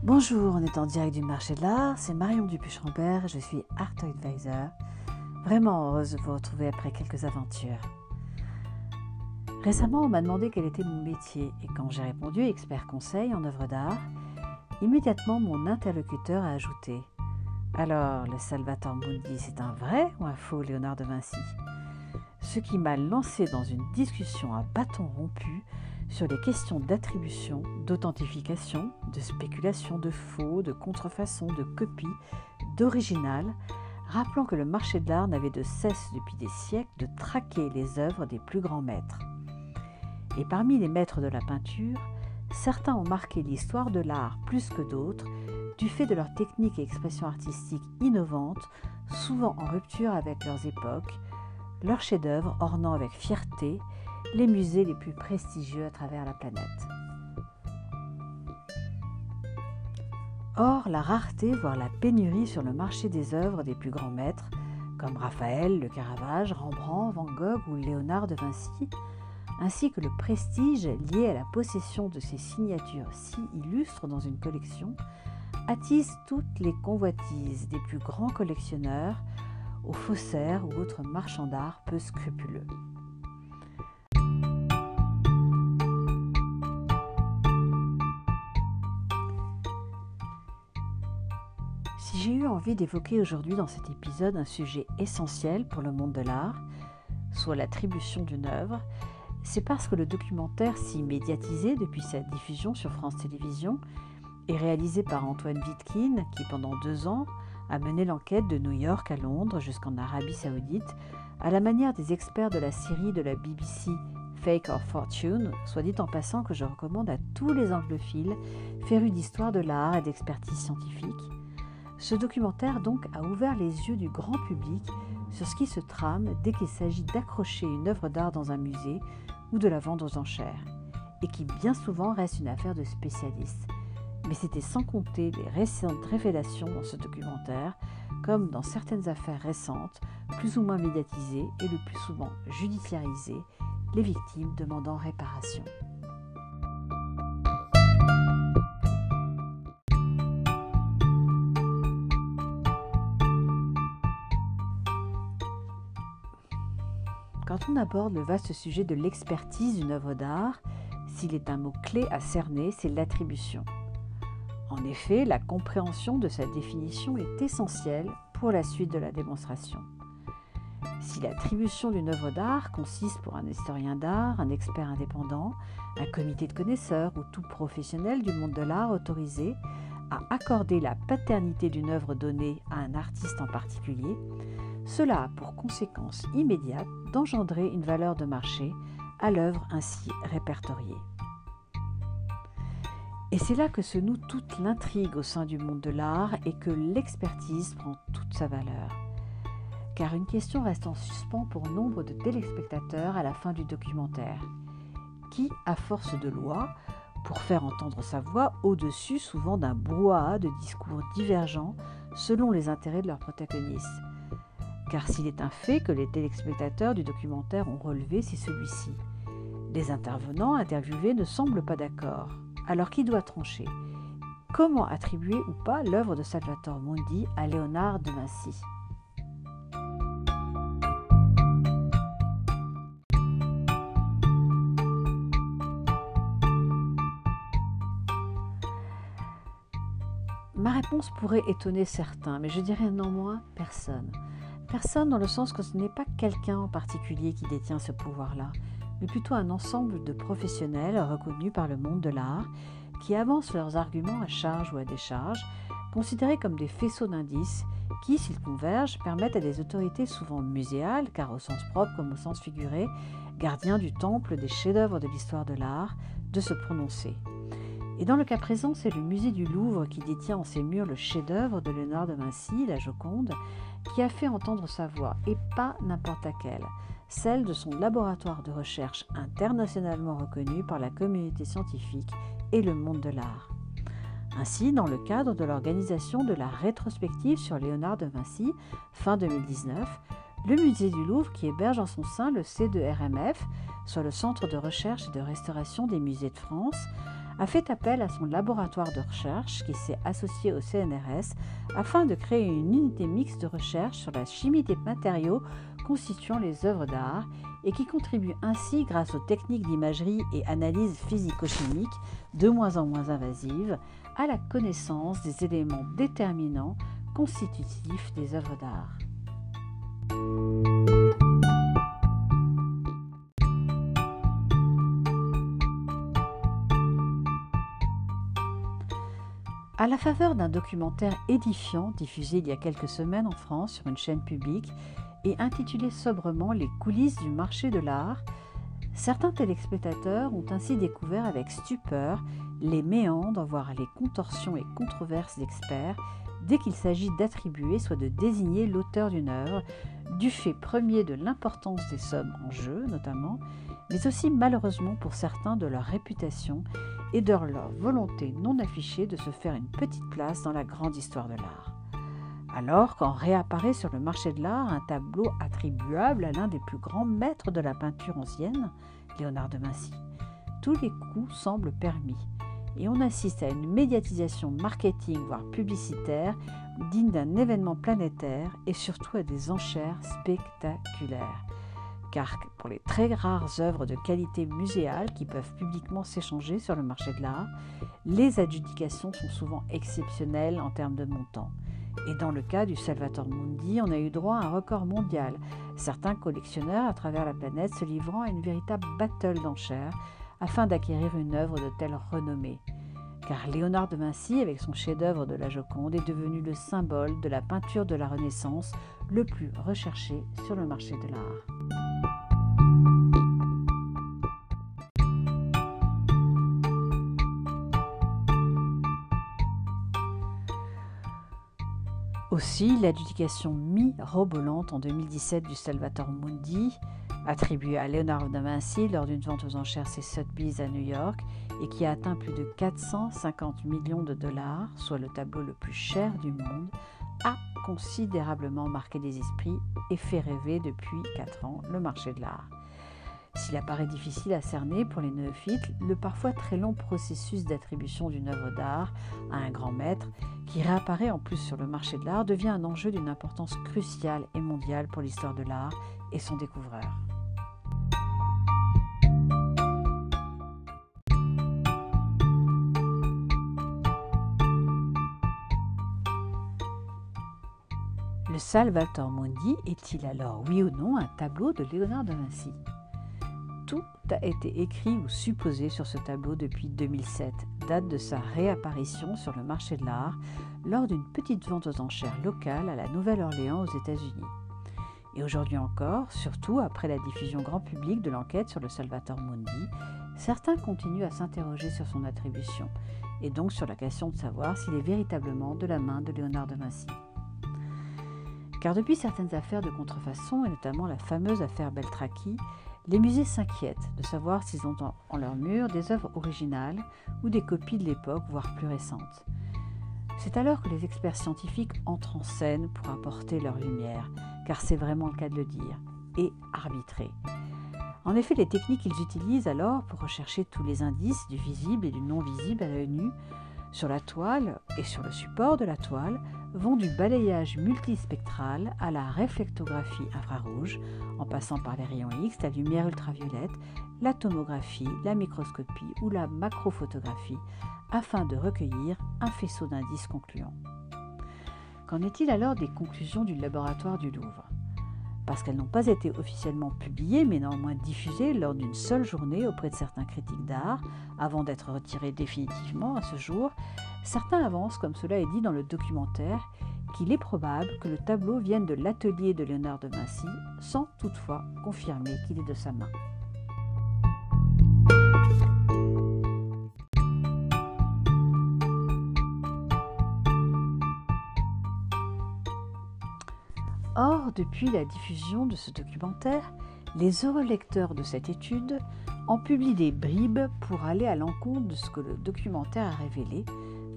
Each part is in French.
Bonjour, on est en direct du marché de l'art, c'est Marion Dupuis-Rambert, je suis Art Advisor. Vraiment heureuse de vous retrouver après quelques aventures. Récemment, on m'a demandé quel était mon métier et quand j'ai répondu expert conseil en œuvres d'art, immédiatement mon interlocuteur a ajouté « Alors, le Salvator Mundi, c'est un vrai ou un faux Léonard de Vinci ?» Ce qui m'a lancé dans une discussion à bâton rompu sur les questions d'attribution, d'authentification, de spéculation, de faux, de contrefaçon, de copie, d'original, rappelant que le marché de l'art n'avait de cesse depuis des siècles de traquer les œuvres des plus grands maîtres. Et parmi les maîtres de la peinture, certains ont marqué l'histoire de l'art plus que d'autres, du fait de leurs techniques et expressions artistiques innovantes, souvent en rupture avec leurs époques, leurs chefs-d'œuvre ornant avec fierté les musées les plus prestigieux à travers la planète. Or, la rareté, voire la pénurie sur le marché des œuvres des plus grands maîtres, comme Raphaël, le Caravage, Rembrandt, Van Gogh ou Léonard de Vinci, ainsi que le prestige lié à la possession de ces signatures si illustres dans une collection, attise toutes les convoitises des plus grands collectionneurs, aux faussaires ou autres marchands d'art peu scrupuleux. Si j'ai eu envie d'évoquer aujourd'hui dans cet épisode un sujet essentiel pour le monde de l'art, soit l'attribution d'une œuvre, c'est parce que le documentaire si médiatisé depuis sa diffusion sur France Télévisions et réalisé par Antoine Wittkin, qui pendant 2 ans a mené l'enquête de New York à Londres jusqu'en Arabie Saoudite, à la manière des experts de la série de la BBC Fake or Fortune, soit dit en passant que je recommande à tous les anglophiles férus d'histoire de l'art et d'expertise scientifique. Ce documentaire donc a ouvert les yeux du grand public sur ce qui se trame dès qu'il s'agit d'accrocher une œuvre d'art dans un musée ou de la vendre aux enchères, et qui bien souvent reste une affaire de spécialistes. Mais c'était sans compter les récentes révélations dans ce documentaire, comme dans certaines affaires récentes, plus ou moins médiatisées et le plus souvent judiciarisées, les victimes demandant réparation. Quand on aborde le vaste sujet de l'expertise d'une œuvre d'art, s'il est un mot-clé à cerner, c'est l'attribution. En effet, la compréhension de sa définition est essentielle pour la suite de la démonstration. Si l'attribution d'une œuvre d'art consiste pour un historien d'art, un expert indépendant, un comité de connaisseurs ou tout professionnel du monde de l'art autorisé à accorder la paternité d'une œuvre donnée à un artiste en particulier, cela a pour conséquence immédiate d'engendrer une valeur de marché à l'œuvre ainsi répertoriée. Et c'est là que se noue toute l'intrigue au sein du monde de l'art et que l'expertise prend toute sa valeur. Car une question reste en suspens pour nombre de téléspectateurs à la fin du documentaire. Qui, à force de loi, pour faire entendre sa voix au-dessus souvent d'un brouhaha de discours divergents selon les intérêts de leurs protagonistes? Car s'il est un fait que les téléspectateurs du documentaire ont relevé, c'est celui-ci. Les intervenants interviewés ne semblent pas d'accord. Alors qui doit trancher? Comment attribuer ou pas l'œuvre de Salvator Mundi à Léonard de Vinci? Ma réponse pourrait étonner certains, mais je dirais néanmoins personne. Personne dans le sens que ce n'est pas quelqu'un en particulier qui détient ce pouvoir-là, mais plutôt un ensemble de professionnels reconnus par le monde de l'art qui avancent leurs arguments à charge ou à décharge, considérés comme des faisceaux d'indices qui, s'ils convergent, permettent à des autorités souvent muséales, car au sens propre comme au sens figuré, gardiens du temple des chefs-d'œuvre de l'histoire de l'art, de se prononcer. Et dans le cas présent, c'est le musée du Louvre qui détient en ses murs le chef-d'œuvre de Léonard de Vinci, la Joconde, qui a fait entendre sa voix, et pas n'importe laquelle, celle de son laboratoire de recherche internationalement reconnu par la communauté scientifique et le monde de l'art. Ainsi, dans le cadre de l'organisation de la rétrospective sur Léonard de Vinci, fin 2019, le musée du Louvre, qui héberge en son sein le C2RMF, soit le Centre de recherche et de restauration des musées de France, a fait appel à son laboratoire de recherche qui s'est associé au CNRS afin de créer une unité mixte de recherche sur la chimie des matériaux constituant les œuvres d'art et qui contribue ainsi, grâce aux techniques d'imagerie et analyse physico-chimique de moins en moins invasives, à la connaissance des éléments déterminants constitutifs des œuvres d'art. À la faveur d'un documentaire édifiant diffusé il y a quelques semaines en France sur une chaîne publique et intitulé sobrement « Les coulisses du marché de l'art », certains téléspectateurs ont ainsi découvert avec stupeur les méandres, voire les contorsions et controverses d'experts dès qu'il s'agit d'attribuer, soit de désigner l'auteur d'une œuvre, du fait premier de l'importance des sommes en jeu notamment, mais aussi malheureusement pour certains de leur réputation et de leur volonté non affichée de se faire une petite place dans la grande histoire de l'art. Alors, quand réapparaît sur le marché de l'art un tableau attribuable à l'un des plus grands maîtres de la peinture ancienne, Léonard de Vinci, tous les coups semblent permis et on assiste à une médiatisation marketing voire publicitaire digne d'un événement planétaire et surtout à des enchères spectaculaires. Car pour les très rares œuvres de qualité muséale qui peuvent publiquement s'échanger sur le marché de l'art, les adjudications sont souvent exceptionnelles en termes de montant. Et dans le cas du Salvator Mundi, on a eu droit à un record mondial, certains collectionneurs à travers la planète se livrant à une véritable battle d'enchères afin d'acquérir une œuvre de telle renommée. Car Léonard de Vinci, avec son chef-d'œuvre de la Joconde, est devenu le symbole de la peinture de la Renaissance le plus recherché sur le marché de l'art. Aussi, l'adjudication mirobolante en 2017 du Salvator Mundi, attribuée à Léonard de Vinci lors d'une vente aux enchères Sotheby's à New York et qui a atteint plus de 450 millions de dollars, soit le tableau le plus cher du monde, a considérablement marqué les esprits et fait rêver depuis 4 ans le marché de l'art. S'il apparaît difficile à cerner pour les néophytes, le parfois très long processus d'attribution d'une œuvre d'art à un grand maître, qui réapparaît en plus sur le marché de l'art, devient un enjeu d'une importance cruciale et mondiale pour l'histoire de l'art et son découvreur. Le Salvator Mundi est-il alors, oui ou non, un tableau de Léonard de Vinci ? Tout a été écrit ou supposé sur ce tableau depuis 2007, date de sa réapparition sur le marché de l'art lors d'une petite vente aux enchères locale à la Nouvelle-Orléans aux États-Unis. Et aujourd'hui encore, surtout après la diffusion grand public de l'enquête sur le Salvator Mundi, certains continuent à s'interroger sur son attribution et donc sur la question de savoir s'il est véritablement de la main de Léonard de Vinci. Car depuis certaines affaires de contrefaçon, et notamment la fameuse affaire Beltracchi, les musées s'inquiètent de savoir s'ils ont en leur mur des œuvres originales ou des copies de l'époque, voire plus récentes. C'est alors que les experts scientifiques entrent en scène pour apporter leur lumière, car c'est vraiment le cas de le dire, et arbitrer. En effet, les techniques qu'ils utilisent alors pour rechercher tous les indices du visible et du non-visible à l'œil nu sur la toile et sur le support de la toile vont du balayage multispectral à la réflectographie infrarouge, en passant par les rayons X, la lumière ultraviolette, la tomographie, la microscopie ou la macrophotographie, afin de recueillir un faisceau d'indices concluants. Qu'en est-il alors des conclusions du laboratoire du Louvre ? Parce qu'elles n'ont pas été officiellement publiées, mais néanmoins diffusées lors d'une seule journée auprès de certains critiques d'art, avant d'être retirées définitivement à ce jour, certains avancent, comme cela est dit dans le documentaire, qu'il est probable que le tableau vienne de l'atelier de Léonard de Vinci, sans toutefois confirmer qu'il est de sa main. Or, depuis la diffusion de ce documentaire, les heureux lecteurs de cette étude en publient des bribes pour aller à l'encontre de ce que le documentaire a révélé,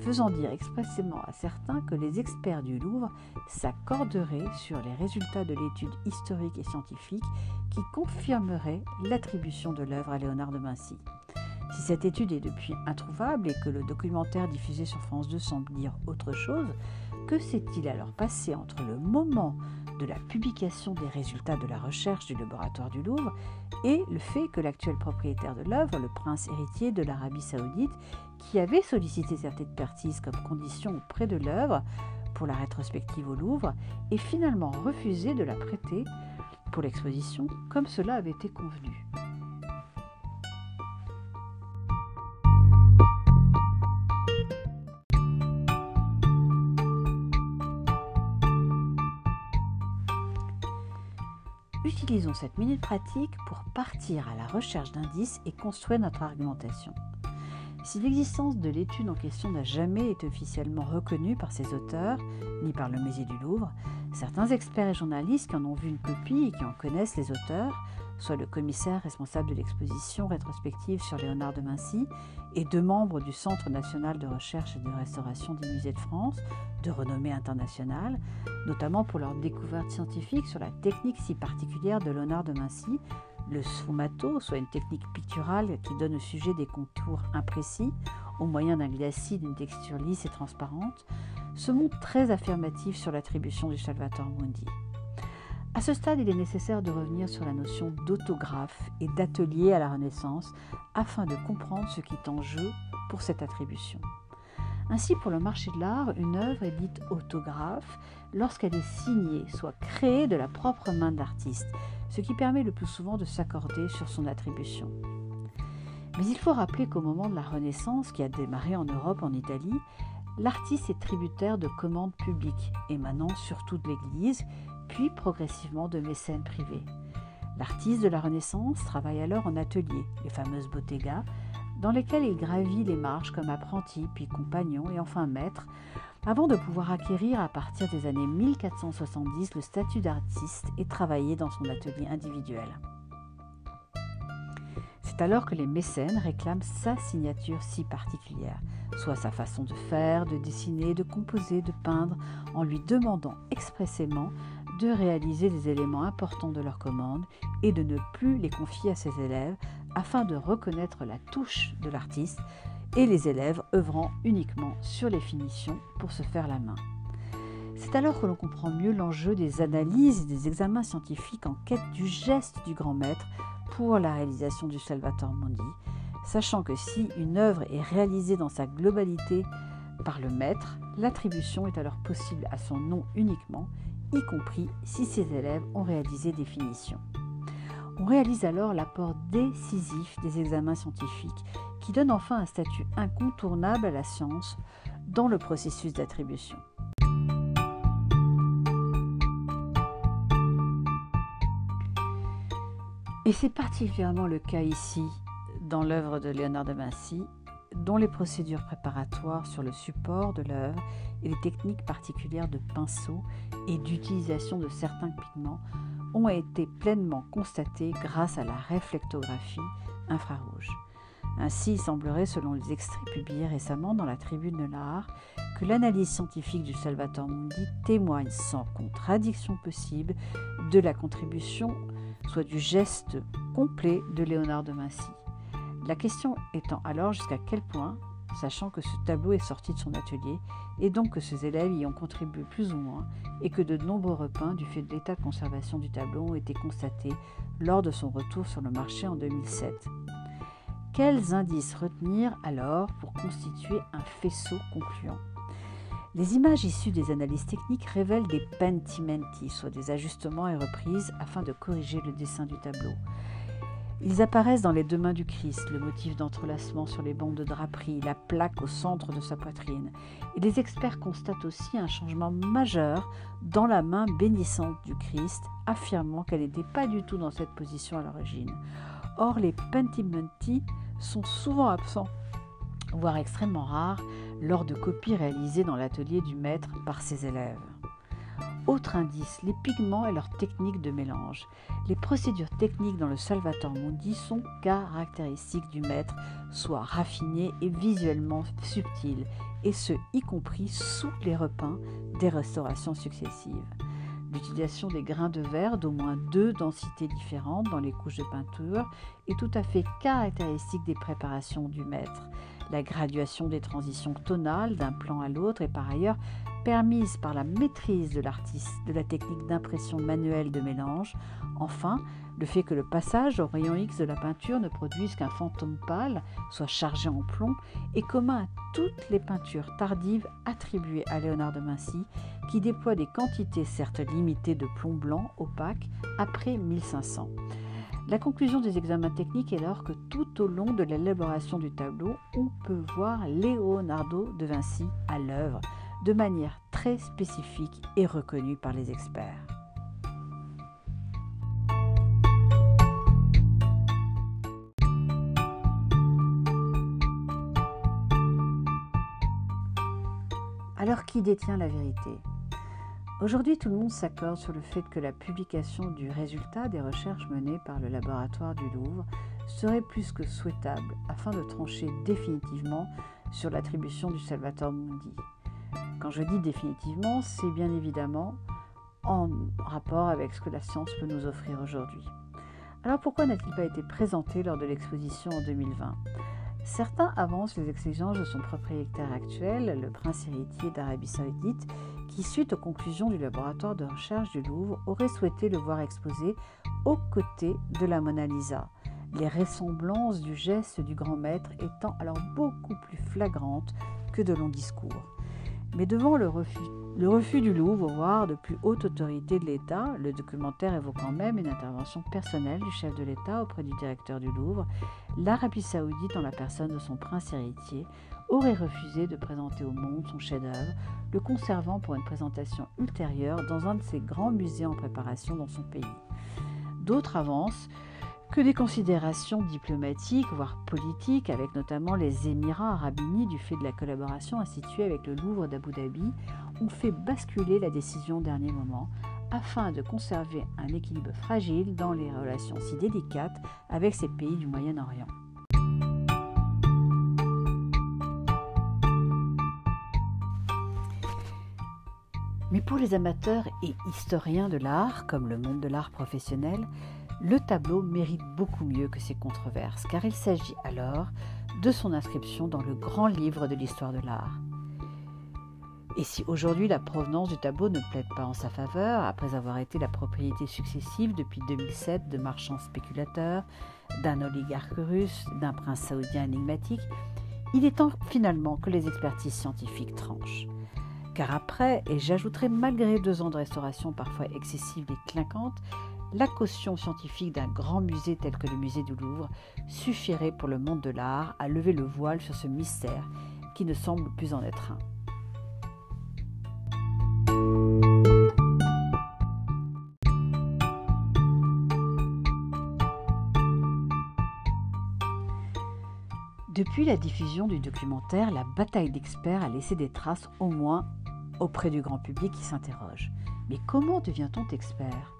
faisant dire expressément à certains que les experts du Louvre s'accorderaient sur les résultats de l'étude historique et scientifique qui confirmerait l'attribution de l'œuvre à Léonard de Vinci. Si cette étude est depuis introuvable et que le documentaire diffusé sur France 2 semble dire autre chose, que s'est-il alors passé entre le moment de la publication des résultats de la recherche du laboratoire du Louvre et le fait que l'actuel propriétaire de l'œuvre, le prince héritier de l'Arabie Saoudite, qui avait sollicité cette expertise comme condition auprès de l'œuvre pour la rétrospective au Louvre, ait finalement refusé de la prêter pour l'exposition comme cela avait été convenu. Utilisons cette minute pratique pour partir à la recherche d'indices et construire notre argumentation. Si l'existence de l'étude en question n'a jamais été officiellement reconnue par ses auteurs, ni par le musée du Louvre, certains experts et journalistes qui en ont vu une copie et qui en connaissent les auteurs, soit le commissaire responsable de l'exposition rétrospective sur Léonard de Vinci et 2 membres du Centre national de recherche et de restauration des musées de France, de renommée internationale, notamment pour leurs découvertes scientifiques sur la technique si particulière de Léonard de Vinci, le sfumato, soit une technique picturale qui donne au sujet des contours imprécis au moyen d'un glacis d'une texture lisse et transparente, se montre très affirmatif sur l'attribution du Salvator Mundi. À ce stade, il est nécessaire de revenir sur la notion d'autographe et d'atelier à la Renaissance afin de comprendre ce qui est en jeu pour cette attribution. Ainsi, pour le marché de l'art, une œuvre est dite autographe lorsqu'elle est signée, soit créée de la propre main de l'artiste, ce qui permet le plus souvent de s'accorder sur son attribution. Mais il faut rappeler qu'au moment de la Renaissance, qui a démarré en Europe, en Italie, l'artiste est tributaire de commandes publiques, émanant surtout de l'Église, puis progressivement de mécènes privés. L'artiste de la Renaissance travaille alors en atelier, les fameuses bottegas, dans lesquelles il gravit les marches comme apprenti, puis compagnon et enfin maître, avant de pouvoir acquérir à partir des années 1470 le statut d'artiste et travailler dans son atelier individuel. C'est alors que les mécènes réclament sa signature si particulière, soit sa façon de faire, de dessiner, de composer, de peindre, en lui demandant expressément de réaliser des éléments importants de leur commande et de ne plus les confier à ses élèves afin de reconnaître la touche de l'artiste et les élèves œuvrant uniquement sur les finitions pour se faire la main. C'est alors que l'on comprend mieux l'enjeu des analyses et des examens scientifiques en quête du geste du grand maître pour la réalisation du Salvator Mundi, sachant que si une œuvre est réalisée dans sa globalité par le maître, l'attribution est alors possible à son nom uniquement, y compris si ses élèves ont réalisé des finitions. On réalise alors l'apport décisif des examens scientifiques qui donne enfin un statut incontournable à la science dans le processus d'attribution. Et c'est particulièrement le cas ici, dans l'œuvre de Léonard de Vinci, dont les procédures préparatoires sur le support de l'œuvre et les techniques particulières de pinceau et d'utilisation de certains pigments ont été pleinement constatées grâce à la réflectographie infrarouge. Ainsi, il semblerait, selon les extraits publiés récemment dans la Tribune de l'Art, que l'analyse scientifique du Salvator Mundi témoigne sans contradiction possible de la contribution, soit du geste complet de Léonard de Vinci. La question étant alors jusqu'à quel point, sachant que ce tableau est sorti de son atelier, et donc que ses élèves y ont contribué plus ou moins, et que de nombreux repeints, du fait de l'état de conservation du tableau, ont été constatés lors de son retour sur le marché en 2007. Quels indices retenir alors pour constituer un faisceau concluant ? Les images issues des analyses techniques révèlent des pentimenti, soit des ajustements et reprises afin de corriger le dessin du tableau. Ils apparaissent dans les 2 mains du Christ, le motif d'entrelacement sur les bandes de draperie, la plaque au centre de sa poitrine. Et les experts constatent aussi un changement majeur dans la main bénissante du Christ, affirmant qu'elle n'était pas du tout dans cette position à l'origine. Or, les pentimenti sont souvent absents, voire extrêmement rares, lors de copies réalisées dans l'atelier du maître par ses élèves. Autre indice, les pigments et leurs techniques de mélange. Les procédures techniques dans le Salvator Mundi sont caractéristiques du maître, soit raffinées et visuellement subtiles, et ce, y compris sous les repeints des restaurations successives. L'utilisation des grains de verre d'au moins 2 densités différentes dans les couches de peinture est tout à fait caractéristique des préparations du maître. La graduation des transitions tonales d'un plan à l'autre est par ailleurs permise par la maîtrise de l'artiste de la technique d'impression manuelle de mélange. Enfin, le fait que le passage au rayon X de la peinture ne produise qu'un fantôme pâle, soit chargé en plomb, est commun à toutes les peintures tardives attribuées à Léonard de Vinci, qui déploie des quantités certes limitées de plomb blanc opaque après 1500. La conclusion des examens techniques est alors que tout au long de l'élaboration du tableau, on peut voir Leonardo de Vinci à l'œuvre, de manière très spécifique et reconnue par les experts. Alors qui détient la vérité ? Aujourd'hui, tout le monde s'accorde sur le fait que la publication du résultat des recherches menées par le laboratoire du Louvre serait plus que souhaitable afin de trancher définitivement sur l'attribution du Salvator Mundi. Quand je dis définitivement, c'est bien évidemment en rapport avec ce que la science peut nous offrir aujourd'hui. Alors pourquoi n'a-t-il pas été présenté lors de l'exposition en 2020 ? Certains avancent les exigences de son propriétaire actuel, le prince héritier d'Arabie Saoudite, qui, suite aux conclusions du laboratoire de recherche du Louvre, aurait souhaité le voir exposé aux côtés de la Mona Lisa, les ressemblances du geste du grand maître étant alors beaucoup plus flagrantes que de longs discours. Mais devant le refus du Louvre, voire de plus haute autorité de l'État, le documentaire évoquant même une intervention personnelle du chef de l'État auprès du directeur du Louvre, l'Arabie Saoudite, en la personne de son prince héritier, aurait refusé de présenter au monde son chef-d'œuvre, le conservant pour une présentation ultérieure dans un de ses grands musées en préparation dans son pays. D'autres avancent que des considérations diplomatiques, voire politiques, avec notamment les Émirats arabes unis du fait de la collaboration instituée avec le Louvre d'Abu Dhabi, ont fait basculer la décision au dernier moment afin de conserver un équilibre fragile dans les relations si délicates avec ces pays du Moyen-Orient. Mais pour les amateurs et historiens de l'art, comme le monde de l'art professionnel, le tableau mérite beaucoup mieux que ces controverses, car il s'agit alors de son inscription dans le grand livre de l'histoire de l'art. Et si aujourd'hui la provenance du tableau ne plaide pas en sa faveur, après avoir été la propriété successive depuis 2007 de marchands spéculateurs, d'un oligarque russe, d'un prince saoudien énigmatique, il est temps finalement que les expertises scientifiques tranchent. Car après, et j'ajouterai malgré 2 ans de restauration parfois excessive et clinquante, la caution scientifique d'un grand musée tel que le musée du Louvre suffirait pour le monde de l'art à lever le voile sur ce mystère qui ne semble plus en être un. Depuis la diffusion du documentaire, la bataille d'experts a laissé des traces au moins auprès du grand public qui s'interroge. Mais comment devient-on expert ?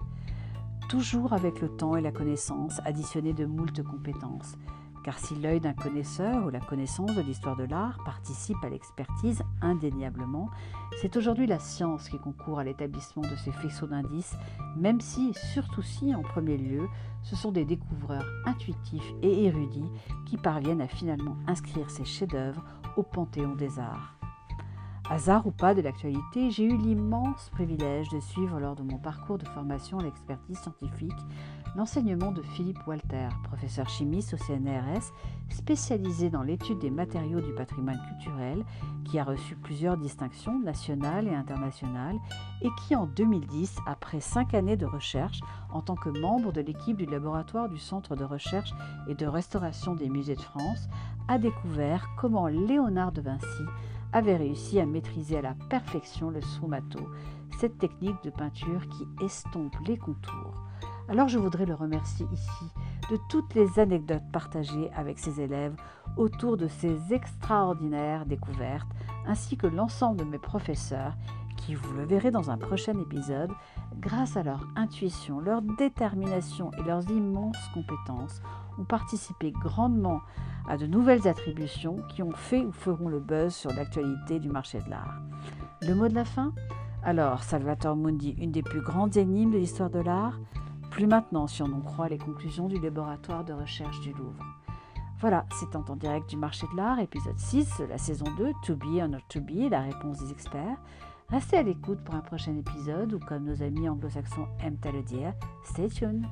Toujours avec le temps et la connaissance, additionnée de moult compétences. Car si l'œil d'un connaisseur ou la connaissance de l'histoire de l'art participe à l'expertise indéniablement, c'est aujourd'hui la science qui concourt à l'établissement de ces faisceaux d'indices, même si, surtout si, en premier lieu, ce sont des découvreurs intuitifs et érudits qui parviennent à finalement inscrire ces chefs-d'œuvre au panthéon des arts. Hasard ou pas de l'actualité, j'ai eu l'immense privilège de suivre lors de mon parcours de formation à l'expertise scientifique l'enseignement de Philippe Walter, professeur chimiste au CNRS, spécialisé dans l'étude des matériaux du patrimoine culturel, qui a reçu plusieurs distinctions nationales et internationales et qui en 2010, après 5 années de recherche en tant que membre de l'équipe du laboratoire du Centre de recherche et de restauration des musées de France, a découvert comment Léonard de Vinci avait réussi à maîtriser à la perfection le sfumato, cette technique de peinture qui estompe les contours. Alors je voudrais le remercier ici de toutes les anecdotes partagées avec ses élèves autour de ces extraordinaires découvertes, ainsi que l'ensemble de mes professeurs qui, vous le verrez dans un prochain épisode, grâce à leur intuition, leur détermination et leurs immenses compétences, ont participé grandement à de nouvelles attributions qui ont fait ou feront le buzz sur l'actualité du marché de l'art. Le mot de la fin ? Alors, Salvator Mundi, une des plus grandes énigmes de l'histoire de l'art? Plus maintenant, si on en croit les conclusions du laboratoire de recherche du Louvre. Voilà, c'est en direct du marché de l'art, épisode 6 de la saison 2, To Be or Not To Be, la réponse des experts. Restez à l'écoute pour un prochain épisode ou comme nos amis anglo-saxons aiment à le dire, stay tuned.